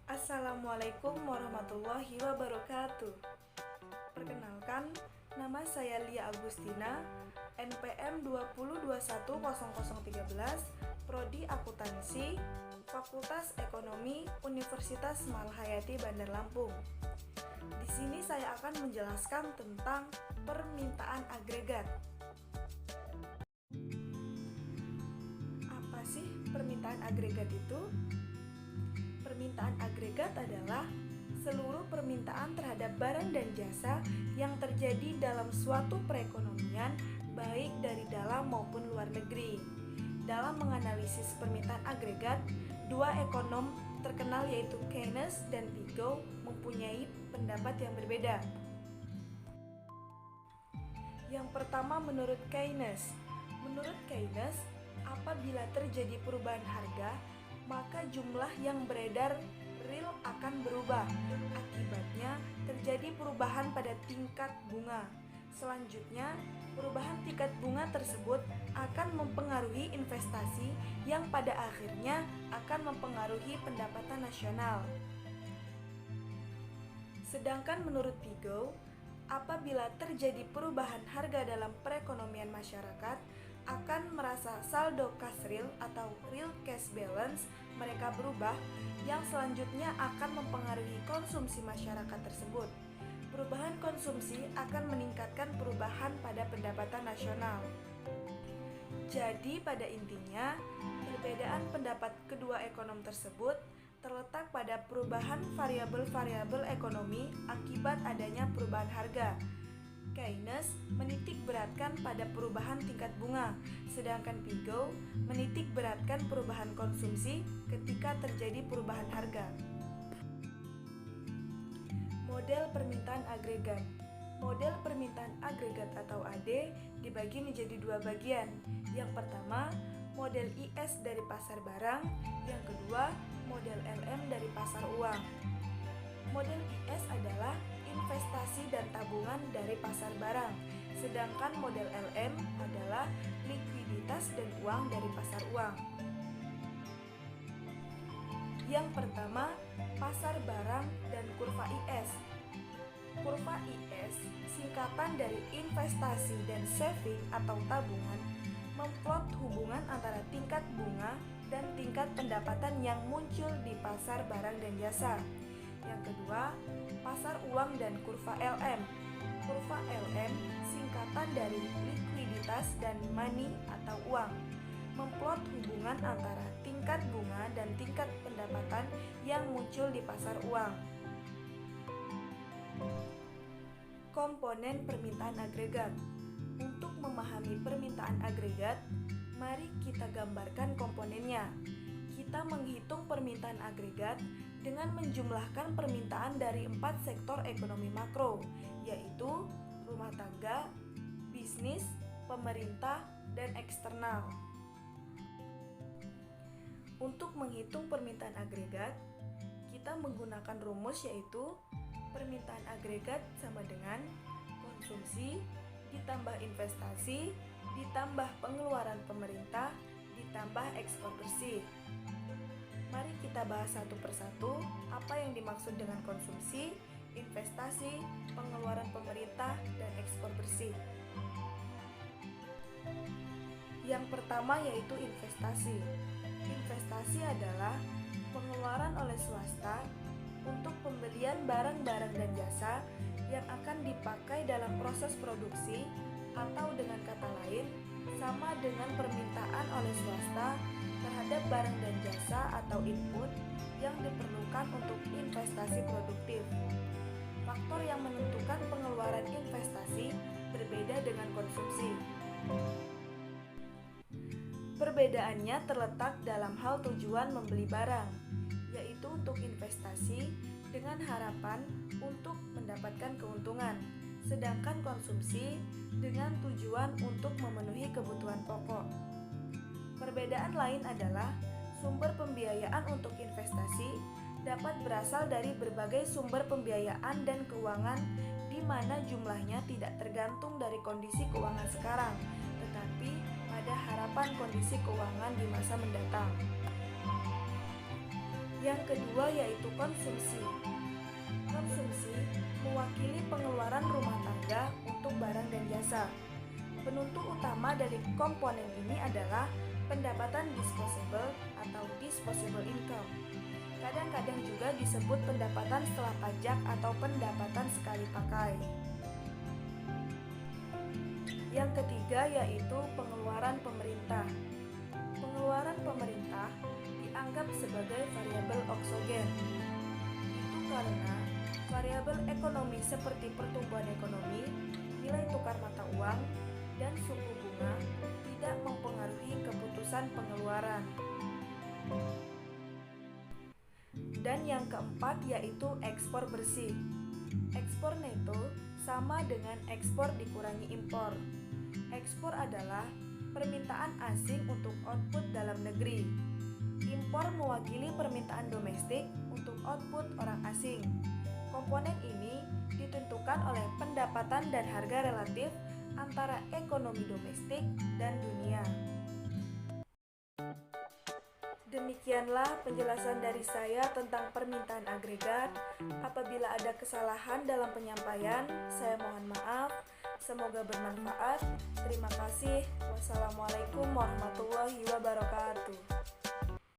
Assalamualaikum warahmatullahi wabarakatuh. Perkenalkan, nama saya Lia Agustina, NPM 20210013, Prodi Akuntansi, Fakultas Ekonomi, Universitas Malahayati Bandar Lampung. Di sini saya akan menjelaskan tentang permintaan agregat. Apa sih permintaan agregat itu? Permintaan agregat adalah seluruh permintaan terhadap barang dan jasa yang terjadi dalam suatu perekonomian, baik dari dalam maupun luar negeri. Dalam menganalisis permintaan agregat, dua ekonom terkenal yaitu Keynes dan Pigou mempunyai pendapat yang berbeda. Yang pertama, menurut Keynes. Menurut Keynes, apabila terjadi perubahan harga, maka jumlah yang beredar real akan berubah. Akibatnya, terjadi perubahan pada tingkat bunga. Selanjutnya, perubahan tingkat bunga tersebut akan mempengaruhi investasi yang pada akhirnya akan mempengaruhi pendapatan nasional. Sedangkan menurut Pigou, apabila terjadi perubahan harga dalam perekonomian masyarakat, akan merasa saldo kas real atau real cash balance mereka berubah, yang selanjutnya akan mempengaruhi konsumsi masyarakat tersebut. Perubahan konsumsi akan meningkatkan perubahan pada pendapatan nasional. Jadi pada intinya, perbedaan pendapat kedua ekonom tersebut terletak pada perubahan variabel-variabel ekonomi akibat adanya perubahan harga. Keynes menitik beratkan pada perubahan tingkat bunga, sedangkan Pigou menitik beratkan perubahan konsumsi ketika terjadi perubahan harga. Model permintaan agregat. Model permintaan agregat atau AD dibagi menjadi dua bagian. Yang pertama, model IS dari pasar barang, yang kedua, model LM dari pasar uang. Model IS adalah investasi dan tabungan dari pasar barang, sedangkan model LM adalah likuiditas dan uang dari pasar uang. Yang pertama, pasar barang dan kurva IS. Kurva IS singkatan dari investasi dan saving atau tabungan, memplot hubungan antara tingkat bunga dan tingkat pendapatan yang muncul di pasar barang dan jasa. Yang kedua, pasar uang dan kurva LM. Kurva LM singkatan dari likuiditas dan money atau uang, memplot hubungan antara tingkat bunga dan tingkat pendapatan yang muncul di pasar uang. Komponen permintaan agregat. Untuk memahami permintaan agregat, mari kita gambarkan komponennya. Kita menghitung permintaan agregat dengan menjumlahkan permintaan dari 4 sektor ekonomi makro, yaitu rumah tangga, bisnis, pemerintah, dan eksternal. Untuk menghitung permintaan agregat, kita menggunakan rumus yaitu permintaan agregat sama dengan konsumsi ditambah investasi ditambah pengeluaran pemerintah ditambah ekspor bersih. Mari kita bahas satu persatu apa yang dimaksud dengan konsumsi, investasi, pengeluaran pemerintah, dan ekspor bersih. Yang pertama yaitu investasi. Investasi adalah pengeluaran oleh swasta untuk pembelian barang-barang dan jasa yang akan dipakai dalam proses produksi, atau dengan kata lain, sama dengan permintaan oleh swasta terhadap barang dan jasa atau input yang diperlukan untuk investasi produktif. Faktor yang menentukan pengeluaran investasi berbeda dengan konsumsi. Perbedaannya terletak dalam hal tujuan membeli barang, yaitu untuk investasi dengan harapan untuk mendapatkan keuntungan, sedangkan konsumsi dengan tujuan untuk memenuhi kebutuhan pokok. Perbedaan lain adalah sumber pembiayaan untuk investasi dapat berasal dari berbagai sumber pembiayaan dan keuangan di mana jumlahnya tidak tergantung dari kondisi keuangan sekarang, tetapi pada harapan kondisi keuangan di masa mendatang. Yang kedua yaitu konsumsi. Konsumsi mewakili pengeluaran rumah tangga untuk barang dan jasa. Penentu utama dari komponen ini adalah pendapatan disposable atau disposable income. Kadang-kadang juga disebut pendapatan setelah pajak atau pendapatan sekali pakai. Yang ketiga yaitu pengeluaran pemerintah. Pengeluaran pemerintah dianggap sebagai variabel oksogen. Itu karena variabel ekonomi seperti pertumbuhan ekonomi, nilai tukar mata uang, dan suku bunga tidak mempengaruhi keputusan pengeluaran. Dan yang keempat yaitu ekspor bersih. Ekspor neto sama dengan ekspor dikurangi impor. Ekspor adalah permintaan asing untuk output dalam negeri. Impor mewakili permintaan domestik untuk output orang asing. Komponen ini ditentukan oleh pendapatan dan harga relatif antara ekonomi domestik dan dunia. Demikianlah penjelasan dari saya tentang permintaan agregat. Apabila ada kesalahan dalam penyampaian, saya mohon maaf. Semoga bermanfaat. Terima kasih. Wassalamualaikum warahmatullahi wabarakatuh.